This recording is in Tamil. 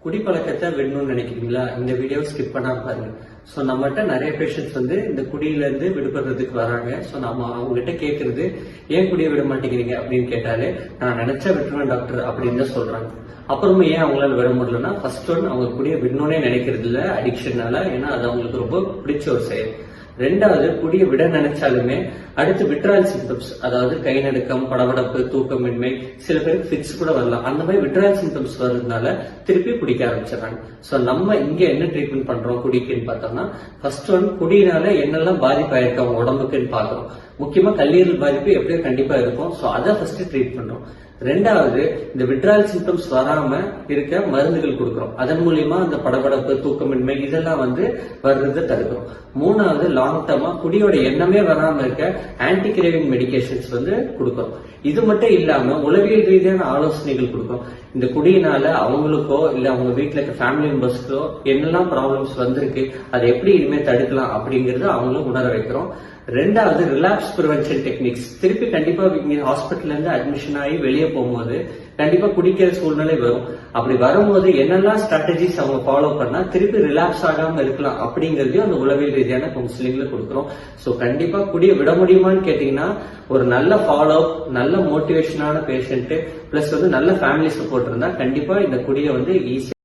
குடிப்பழக்கத்தை விடணும்னு நினைக்கிறீங்களா? இந்த வீடியோ ஸ்கிப் பண்ணாம பாருங்க. ஸோ நம்மகிட்ட நிறைய பேஷண்ட்ஸ் இந்த குடியில இருந்து விடுபடுறதுக்கு வராங்க. ஸோ நம்ம அவங்ககிட்ட கேட்கறது, ஏன் குடியை விட மாட்டேங்கிறீங்க அப்படின்னு கேட்டாலே, நான் நினைச்சா விட்டுருவேன் டாக்டர் அப்படின்னு தான் சொல்றாங்க. அப்புறமா ஏன் அவங்களால விட முடியலன்னா, ஃபர்ஸ்ட் ஒன் அவங்க குடியை விடணும்னே நினைக்கிறது இல்லை அடிக்ஷனால. ஏன்னா அது அவங்களுக்கு ரொம்ப பிடிச்ச ஒரு செயல். ரெண்டாவது, குடியை விட நினைச்சாலுமே அடுத்து விட்ராயல் சிம்டம்ஸ், அதாவது கை நடுக்கம், படபடப்பு, தூக்கமின்மை, சில பேருக்கு ஃபிட்ஸ் கூட வரலாம். அந்த மாதிரி விட்ராயல் சிம்டம்ஸ் வர்றதுனால திருப்பி குடிக்க ஆரம்பிச்சிடறாங்க. ஸோ நம்ம இங்க என்ன ட்ரீட்மெண்ட் பண்றோம் குடிக்குன்னு பார்த்தோம்னா, ஃபர்ஸ்ட் ஒன், குடியினால என்னெல்லாம் பாதிப்பு ஆயிருக்கு அவங்க உடம்புக்குன்னு பாக்குறோம். முக்கியமா கல்லீரல் பாதிப்பு எப்படியோ கண்டிப்பா இருக்கும். ஸோ அதை ஃபர்ஸ்ட் ட்ரீட் பண்றோம். ரெண்டாவது, இந்த விட்ராயல் சிம்டம்ஸ் வராம இருக்க மருந்துகள் கொடுக்குறோம். அதன் மூலியமா அந்த படபடப்பு, தூக்கமின்மை இதெல்லாம் வர்றதை தடுக்கிறோம். மூணாவது, லாங் டர்மா குடியோட எண்ணமே வராம இருக்க ஆன்டி கிரேவிங் மெடிகேஷன்ஸ் கொடுக்கிறோம். இது மட்டும் இல்லாம உளவியல் ரீதியான ஆலோசனைகள் கொடுக்கிறோம். இந்த குடியினால அவங்களுக்கோ இல்ல அவங்க வீட்டுல இருக்க ஃபேமிலி மெம்பர்ஸ்க்கோ என்னெல்லாம் ப்ராப்ளம்ஸ் வந்திருக்கு, அதை எப்படி இனிமே தடுக்கலாம் அப்படிங்கறத அவங்களும் உணர வைக்கிறோம். ரெண்டாவது, ரிலாப்ஸ் ப்ரிவென்ஷன் டெக்னிக்ஸ். திருப்பி கண்டிப்பா ஹாஸ்பிட்டல்ல இருந்து அட்மிஷன் ஆகி வெளியே போகும்போது கண்டிப்பா குடிக்கிற சூழ்நிலை வரும். அப்படி வரும்போது என்னெல்லாம் ஸ்ட்ராட்டஜிஸ் அவங்க ஃபாலோ பண்ணா திருப்பி ரிலாப்ஸ் ஆகாம இருக்கலாம் அப்படிங்கறதையும் அந்த உளவியல் ரீதியான கவுன்சிலிங்ல கொடுக்குறோம். ஸோ கண்டிப்பா குடியை விட முடியுமான்னு கேட்டீங்கன்னா, ஒரு நல்ல ஃபாலோ அப், நல்ல மோட்டிவேஷனான பேஷண்ட் பிளஸ் நல்ல ஃபேமிலி சப்போர்ட் இருந்தா கண்டிப்பா இந்த குடியை ஈஸியா